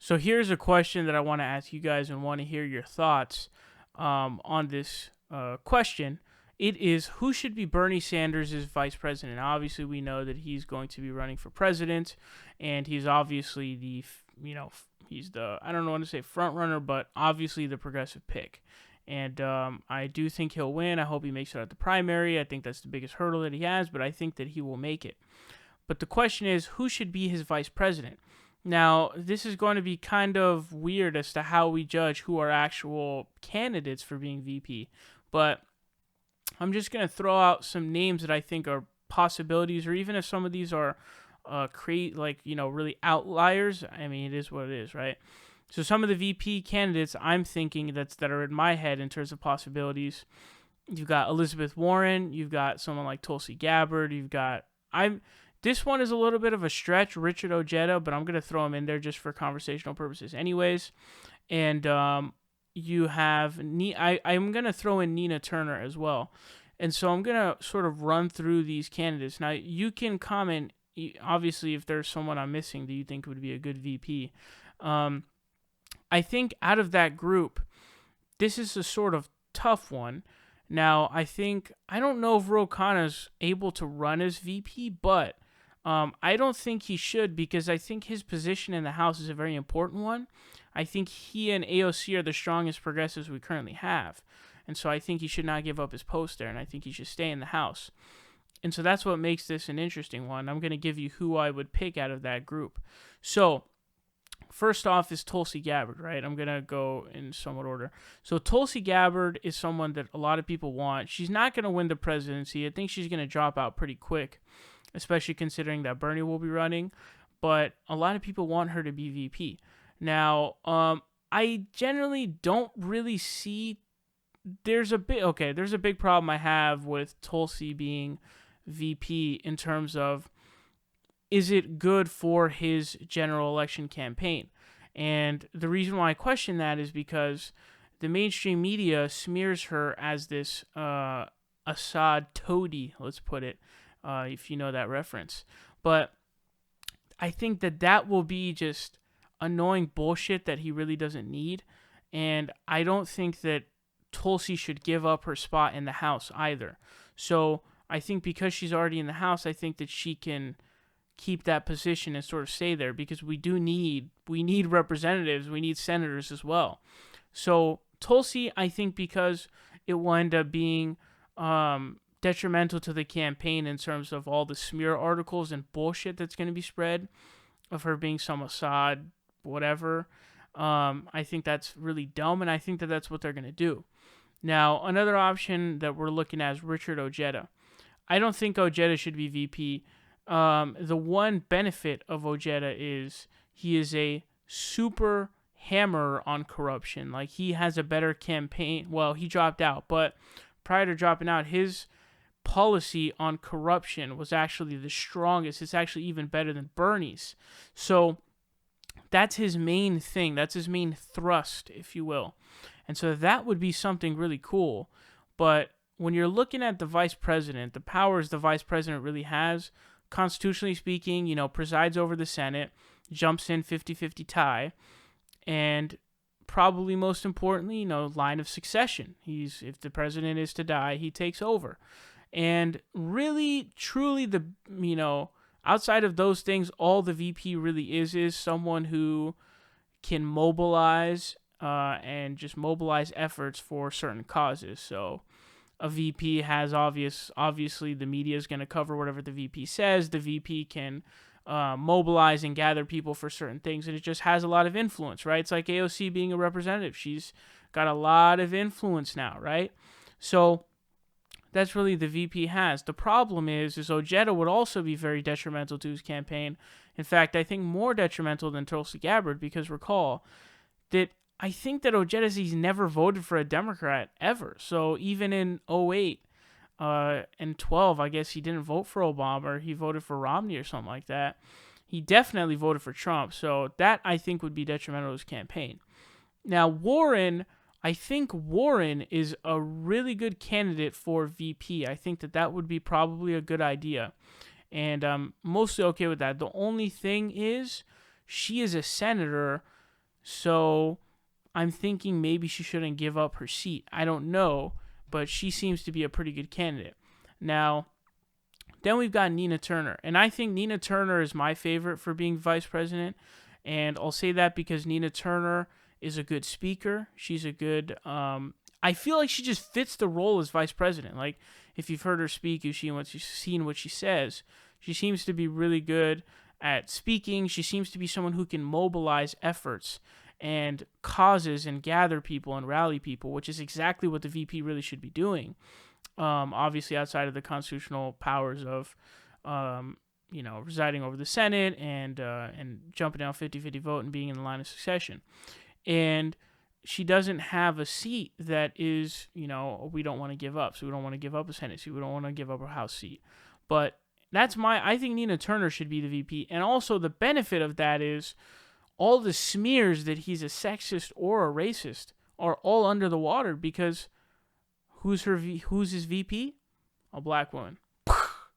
So here's a question that I want to ask you guys and want to hear your thoughts on this question. It is, who should be Bernie Sanders' vice president? Obviously, we know that he's going to be running for president, and he's obviously he's the, I don't want to say front runner, but obviously the progressive pick. And I do think he'll win. I hope he makes it out the primary. I think that's the biggest hurdle that he has, but I think that he will make it. But the question is, who should be his vice president? Now, this is going to be kind of weird as to how we judge who are actual candidates for being VP, but I'm just going to throw out some names that I think are possibilities, or even if some of these are really outliers. I mean, it is what it is, right? So some of the VP candidates I'm thinking that are in my head in terms of possibilities, you've got Elizabeth Warren, you've got someone like Tulsi Gabbard, this one is a little bit of a stretch, Richard Ojeda, but I'm going to throw him in there just for conversational purposes anyways. And you have, I'm going to throw in Nina Turner as well. And so I'm going to sort of run through these candidates. Now, you can comment, obviously, if there's someone I'm missing that you think would be a good VP. I think out of that group, this is a sort of tough one. Now, I don't know if Ro Khanna's able to run as VP, but I don't think he should, because I think his position in the House is a very important one. I think he and AOC are the strongest progressives we currently have. And so I think he should not give up his post there, and I think he should stay in the House. And so that's what makes this an interesting one. I'm going to give you who I would pick out of that group. So first off is Tulsi Gabbard, right? I'm going to go in somewhat order. So Tulsi Gabbard is someone that a lot of people want. She's not going to win the presidency. I think she's going to drop out pretty quick, especially considering that Bernie will be running. But a lot of people want her to be VP. Now, I generally don't really see... There's a big problem I have with Tulsi being VP in terms of, is it good for his general election campaign? And the reason why I question that is because the mainstream media smears her as this Assad toady, let's put it, if you know that reference. But I think that will be just annoying bullshit that he really doesn't need. And I don't think that Tulsi should give up her spot in the House either. So I think because she's already in the House, I think that she can keep that position and sort of stay there, because we need representatives, we need senators as well. So Tulsi, I think, because it will end up being detrimental to the campaign in terms of all the smear articles and bullshit that's going to be spread of her being some Assad whatever. I think that's really dumb, and I think that that's what they're going to do. Now, another option that we're looking at is Richard Ojeda. I don't think Ojeda should be VP. The one benefit of Ojeda is he is a super hammer on corruption. Like, he has a better campaign. Well, he dropped out, but prior to dropping out, his policy on corruption was actually the strongest. It's actually even better than Bernie's. So that's his main thing. That's his main thrust, if you will. And so that would be something really cool. But when you're looking at the vice president, the powers the vice president really has, constitutionally speaking, presides over the Senate, jumps in 50-50 tie, and probably most importantly, line of succession. If the president is to die, he takes over. And really, truly, outside of those things, all the VP really is someone who can mobilize and just mobilize efforts for certain causes. So a VP has obviously the media is going to cover whatever the VP says. The VP can mobilize and gather people for certain things, and it just has a lot of influence, right? It's like AOC being a representative. She's got a lot of influence now, right? So that's really the VP has. The problem is Ojeda would also be very detrimental to his campaign. In fact, I think more detrimental than Tulsi Gabbard, because recall that I think that he's never voted for a Democrat ever. So even in 2008 and 12, I guess he didn't vote for Obama. He voted for Romney or something like that. He definitely voted for Trump. So that, I think, would be detrimental to his campaign. Now, Warren, I think Warren is a really good candidate for VP. I think that would be probably a good idea. And I'm mostly okay with that. The only thing is, she is a senator, So I'm thinking maybe she shouldn't give up her seat. I don't know, but she seems to be a pretty good candidate. Now, then we've got Nina Turner. And I think Nina Turner is my favorite for being vice president. And I'll say that because Nina Turner is a good speaker. She's a good. I feel like she just fits the role as vice president. Like, if you've heard her speak, you've seen what she says. She seems to be really good at speaking. She seems to be someone who can mobilize efforts and causes and gather people and rally people, which is exactly what the VP really should be doing. Obviously, outside of the constitutional powers of, residing over the Senate and jumping down 50-50 vote and being in the line of succession. And she doesn't have a seat that is, we don't want to give up. So we don't want to give up a Senate seat. We don't want to give up a House seat. But I think Nina Turner should be the VP. And also the benefit of that is all the smears that he's a sexist or a racist are all under the water because who's his VP? A black woman.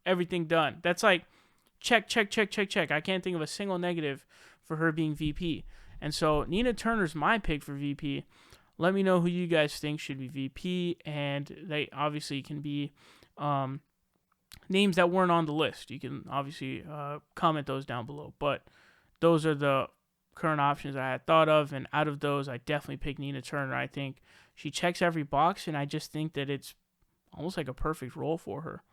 Everything done. That's like check. I can't think of a single negative for her being VP. And so Nina Turner's my pick for VP. Let me know who you guys think should be VP, and they obviously can be names that weren't on the list. You can obviously comment those down below. But those are the current options I had thought of, and out of those, I definitely pick Nina Turner. I think she checks every box, and I just think that it's almost like a perfect role for her.